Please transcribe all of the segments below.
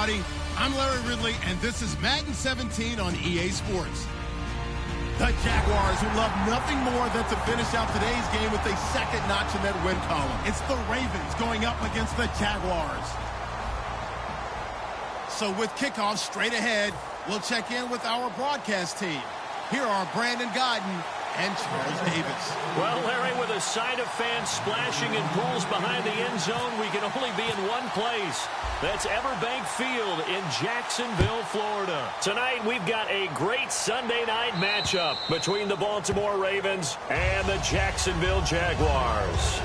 everybody. I'm Larry Ridley, and this is Madden 17 on EA Sports. The Jaguars, who love nothing more than to finish out today's game with a second notch in that win column. It's the Ravens going up against the Jaguars. So with kickoff straight ahead, we'll check in with our broadcast team. Here are Brandon Godden and Charles Davis. Well, Larry, with a side of fans splashing in pools behind the end zone, we can only be in one place. That's Everbank Field in Jacksonville, Florida. Tonight, we've got a great Sunday night matchup between the Baltimore Ravens and the Jacksonville Jaguars.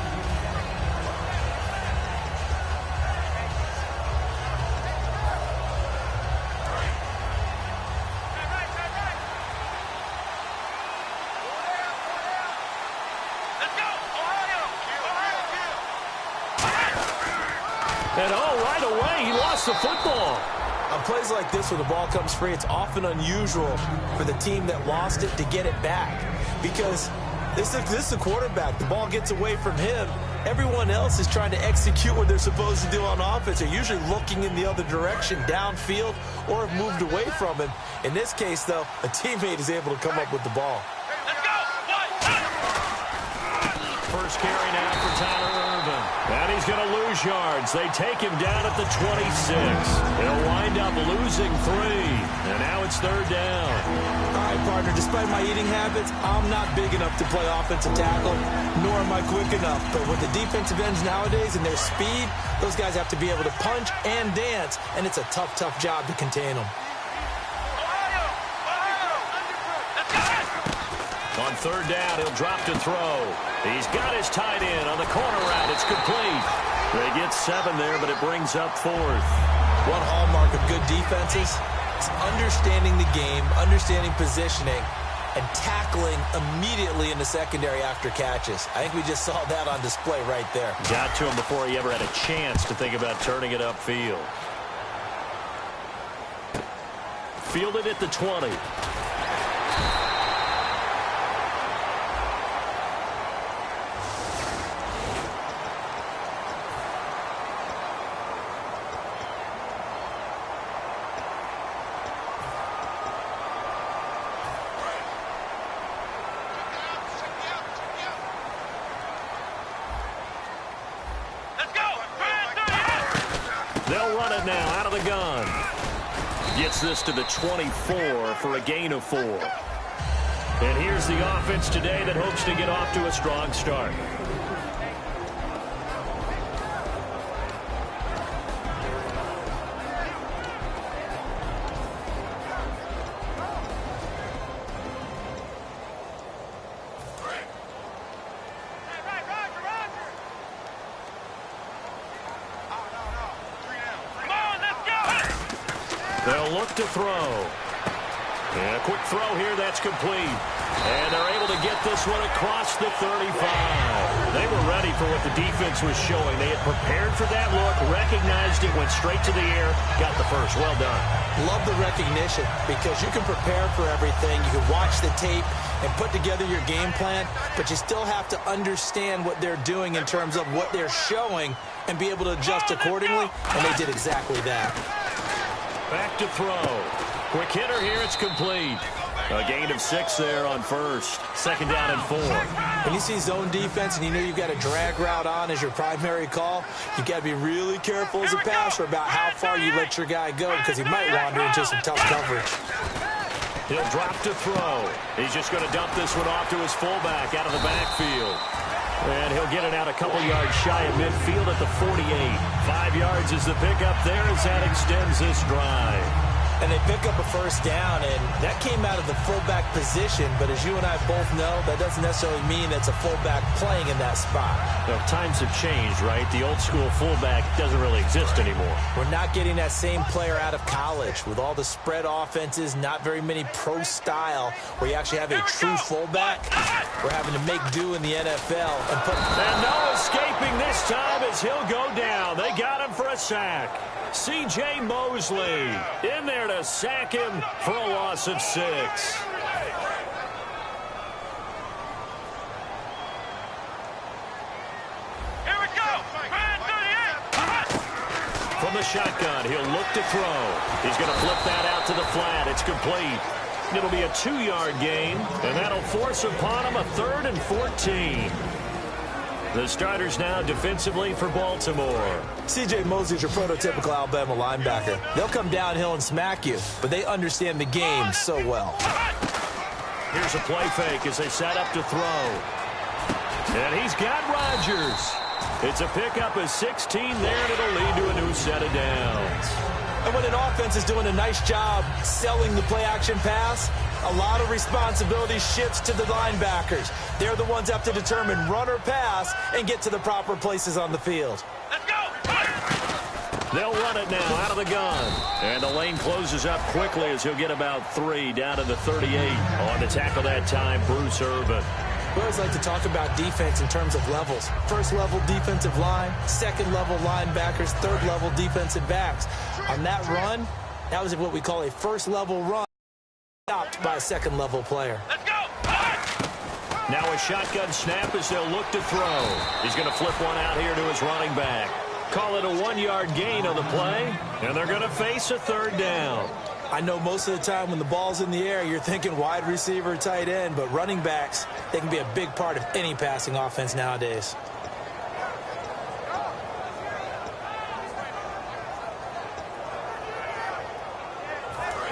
And right away, he lost the football. On plays like this where the ball comes free, it's often unusual for the team that lost it to get it back. Because this is the quarterback. The ball gets away from him. Everyone else is trying to execute what they're supposed to do on offense. They're usually looking in the other direction, downfield, or have moved away from him. In this case, though, a teammate is able to come up with the ball. First carry now for Tyler Irvin. And he's going to lose yards. They take him down at the 26. He'll wind up losing 3. And now it's third down. All right, partner, despite my eating habits, I'm not big enough to play offensive tackle, nor am I quick enough. But with the defensive ends nowadays and their speed, those guys have to be able to punch and dance, and it's a tough, tough job to contain them. On third down, he'll drop to throw. He's got his tight end on the corner route. It's complete. They get 7 there, but it brings up 4th. One hallmark of good defenses is understanding the game, understanding positioning, and tackling immediately in the secondary after catches. I think we just saw that on display right there. Got to him before he ever had a chance to think about turning it upfield. Fielded at the 20. They'll run it now out of the gun. Gets this to the 24 for a gain of 4. And here's the offense today that hopes to get off to a strong start. They'll look to throw. And a quick throw here, that's complete. And they're able to get this one across the 35. They were ready for what the defense was showing. They had prepared for that look, recognized it, went straight to the air, got the first. Well done. Love the recognition because you can prepare for everything. You can watch the tape and put together your game plan, but you still have to understand what they're doing in terms of what they're showing and be able to adjust accordingly, and they did exactly that. Back to throw. Quick hitter here, it's complete. A gain of 6 there on first. Second down and 4. When you see zone defense and you know you've got a drag route on as your primary call, you've got to be really careful as a passer about how far you let your guy go because he might wander into some tough coverage. He'll drop to throw. He's just going to dump this one off to his fullback out of the backfield. And he'll get it out a couple yards shy of midfield at the 48. 5 yards is the pickup there as that extends this drive. And they pick up a first down, and that came out of the fullback position. But as you and I both know, that doesn't necessarily mean it's a fullback playing in that spot. Well, times have changed, right? The old school fullback doesn't really exist anymore. We're not getting that same player out of college. With all the spread offenses, not very many pro style, where you actually have a true fullback. We're having to make do in the NFL. And no escaping this time as he'll go down. They got him for a sack. C.J. Mosley in there to sack him for a loss of 6. From From the shotgun, he'll look to throw. He's going to flip that out to the flat. It's complete. It'll be a 2-yard gain, and that'll force upon him a 3rd and 14. The starters now defensively for Baltimore. C.J. Mosley's your prototypical Alabama linebacker. They'll come downhill and smack you, but they understand the game so well. Here's a play fake as they set up to throw. And he's got Rodgers. It's a pickup of 16 there, and it'll lead to a new set of downs. And when an offense is doing a nice job selling the play-action pass, a lot of responsibility shifts to the linebackers. They're the ones that have to determine run or pass and get to the proper places on the field. Let's go! They'll run it now out of the gun. And the lane closes up quickly as he'll get about 3 down to the 38. On to tackle that time, Bruce Irvin. We always like to talk about defense in terms of levels. First-level defensive line, second-level linebackers, third-level defensive backs. On that run, that was what we call a first-level run, stopped by a second-level player. Let's go! Now a shotgun snap as they'll look to throw. He's going to flip one out here to his running back. Call it a 1-yard gain on the play, and they're going to face a 3rd down. I know most of the time when the ball's in the air, you're thinking wide receiver, tight end, but running backs, they can be a big part of any passing offense nowadays.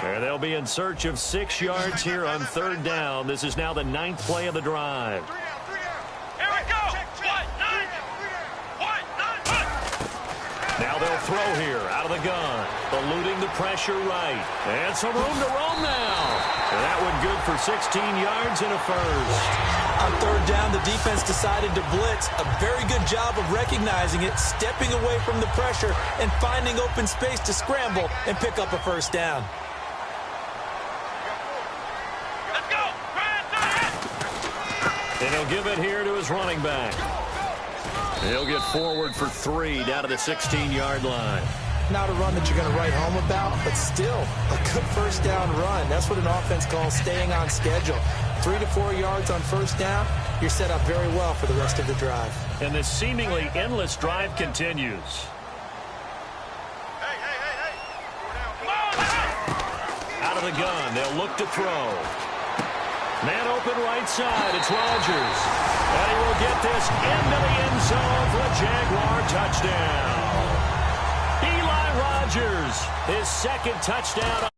And they'll be in search of 6 yards here on 3rd down. This is now the 9th play of the drive. Here we go. Now they'll throw here out of the gun. Eluding the pressure right. And some room to roam now. And that one good for 16 yards and a first. On 3rd down, the defense decided to blitz. A very good job of recognizing it, stepping away from the pressure, and finding open space to scramble and pick up a 1st down. Let's go. And he'll give it here to his running back. He'll get forward for 3 down to the 16-yard line. Not a run that you're going to write home about, but still a good 1st down run. That's what an offense calls staying on schedule. 3 to 4 yards on 1st down, you're set up very well for the rest of the drive. And this seemingly endless drive continues. Hey. Out of the gun, they'll look to throw. Man open right side, it's Rodgers. And he will get this into the end zone for a Jaguar touchdown. Eli Rodgers, his 2nd touchdown.